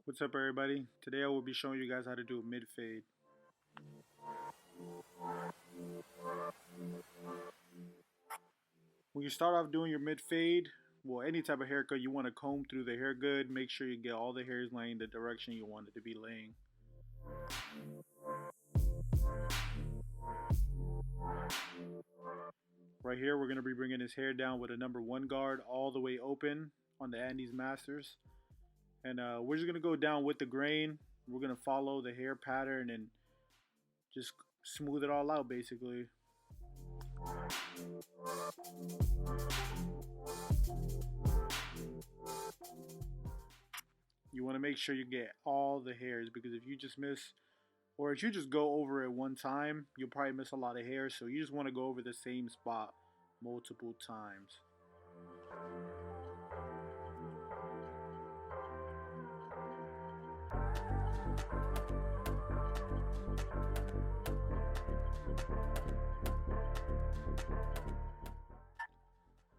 What's up, everybody? Today I will be showing you guys how to do a mid fade. When you start off doing your mid fade, well, any type of haircut, you want to comb through the hair good. Make sure you get all the hairs laying the direction you want it to be laying. Right here, we're going to be bringing his hair down with a number 1 guard all the way open on the Andes Masters. And we're just going to go down with the grain. We're going to follow the hair pattern and just smooth it all out, basically. You want to make sure you get all the hairs, because if you just miss, or if you just go over it one time, you'll probably miss a lot of hairs. So you just want to go over the same spot multiple times.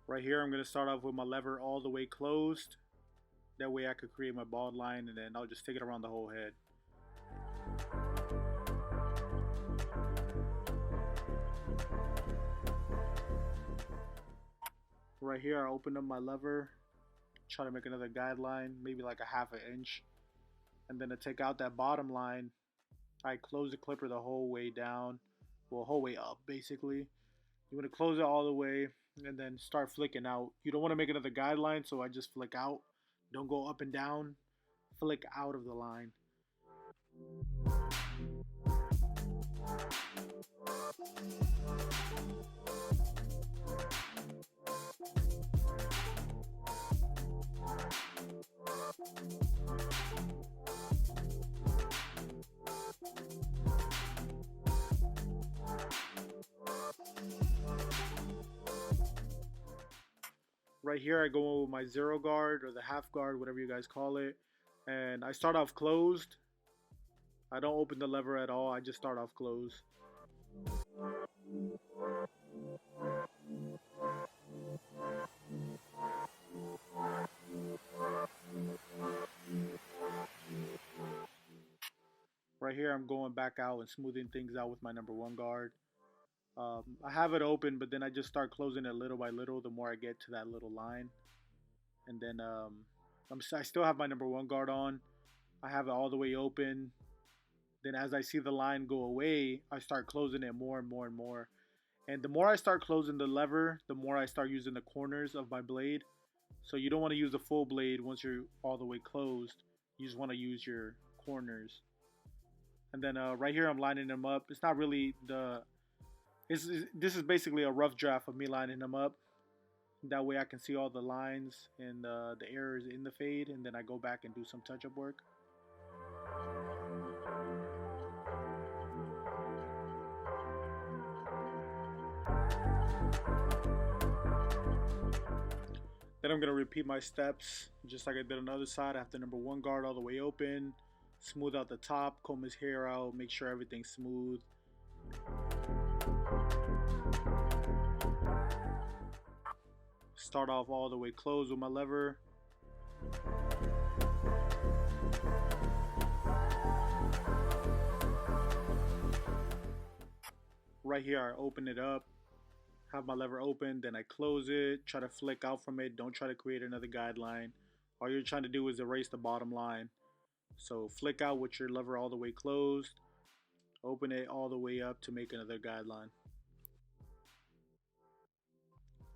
Right here, I'm going to start off with my lever all the way closed. That way I could create my bald line, and then I'll just take it around the whole head. Right here, I open up my lever, try to make another guideline, maybe like a ½ inch. And then to take out that bottom line, I close the clipper the whole way down, well, whole way up basically. You want to close it all the way and then start flicking out. You don't want to make another guideline, so I just flick out. Don't go up and down, flick out of the line. Right here, I go with my 0 guard or the ½ guard, whatever you guys call it. And I start off closed. I don't open the lever at all. I just start off closed. Right here, I'm going back out and smoothing things out with my number 1 guard. I have it open, but then I just start closing it little by little the more I get to that little line. And then I still have my number 1 guard on. I have it all the way open. Then as I see the line go away, I start closing it more and more and more. And the more I start closing the lever, the more I start using the corners of my blade. So you don't want to use the full blade once you're all the way closed. You just want to use your corners. And then right here, I'm lining them up. It's not really this is basically a rough draft of me lining them up. That way I can see all the lines and the errors in the fade, and then I go back and do some touch-up work. Then I'm going to repeat my steps just like I did on the other side. I have the number 1 guard all the way open, smooth out the top, comb his hair out, make sure everything's smooth. Start off all the way closed with my lever. Right here, I open it up, have my lever open, then I close it, try to flick out from it. Don't try to create another guideline. All you're trying to do is erase the bottom line. So flick out with your lever all the way closed, open it all the way up to make another guideline.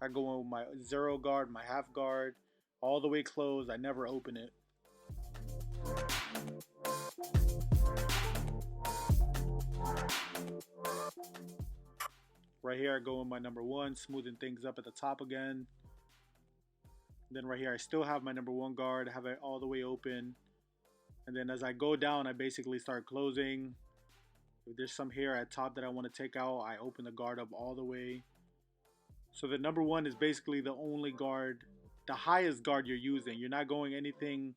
I go in with my 0 guard, my ½ guard, all the way closed. I never open it. Right here, I go in my number 1, smoothing things up at the top again. Then right here, I still have my number 1 guard, have it all the way open. And then as I go down, I basically start closing. If there's some hair at top that I want to take out, I open the guard up all the way. So the number 1 is basically the only guard, the highest guard you're using. You're not going anything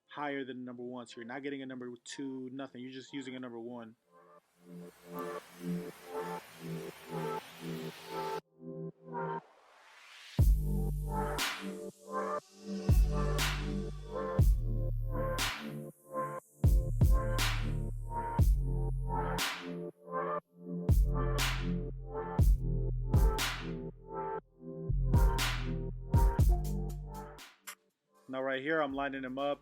higher than number 1. So you're not getting a number 2, nothing. You're just using a number 1. Now right here, I'm lining them up,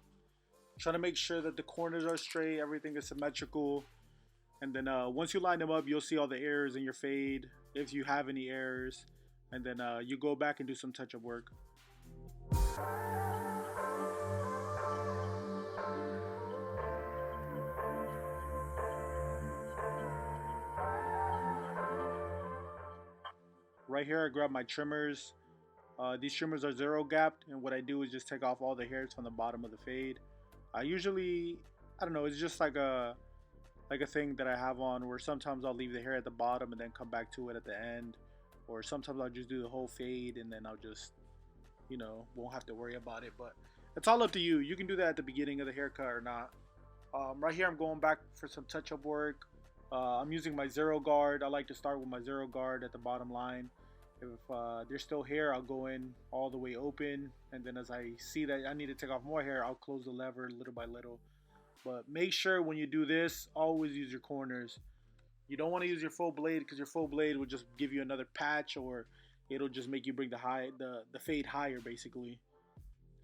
trying to make sure that the corners are straight, everything is symmetrical. And then once you line them up, you'll see all the errors in your fade, if you have any errors. And then you go back and do some touch-up work. Right here, I grab my trimmers. These trimmers are zero gapped, and what I do is just take off all the hairs from the bottom of the fade. I don't know, it's just like a thing that I have on where sometimes I'll leave the hair at the bottom and then come back to it at the end, or sometimes I'll just do the whole fade and then I'll just, you know, won't have to worry about it. But it's all up to you. You can do that at the beginning of the haircut or not. Right here, I'm going back for some touch-up work. I'm using my zero guard. I like to start with my zero guard at the bottom line. If there's still hair, I'll go in all the way open, and then as I see that I need to take off more hair, I'll close the lever little by little. But make sure when you do this, always use your corners. You don't want to use your full blade, because your full blade will just give you another patch, or it'll just make you bring the fade higher basically.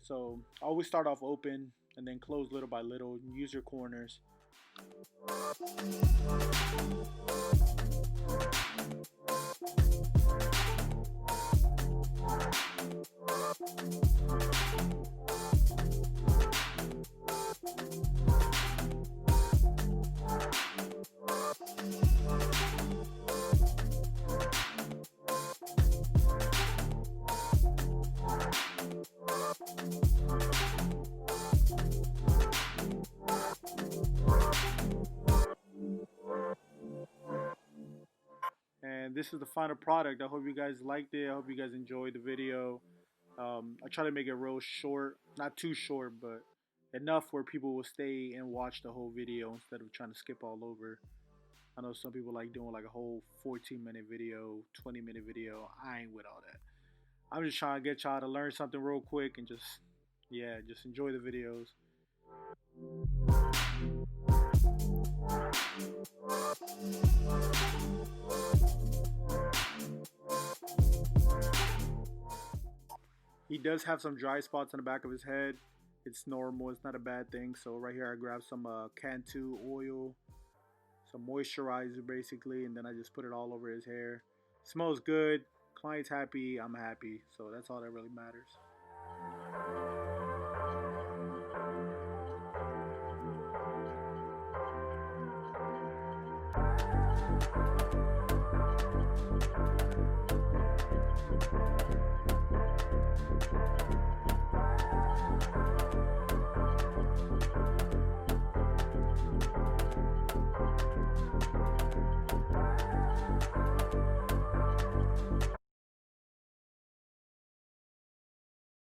So always start off open and then close little by little. Use your corners. And this is the final product. I hope you guys liked it. I hope you guys enjoyed the video. I try to make it real short, not too short, but enough where people will stay and watch the whole video instead of trying to skip all over. I know some people like doing like a whole 14-minute video, 20-minute video. I ain't with all that. I'm just trying to get y'all to learn something real quick and just enjoy the videos. He does have some dry spots on the back of his head. It's normal, it's not a bad thing. So right here I grab some Cantu oil, some moisturizer basically, and then I just put it all over his hair. Smells good, client's happy, I'm happy. So that's all that really matters.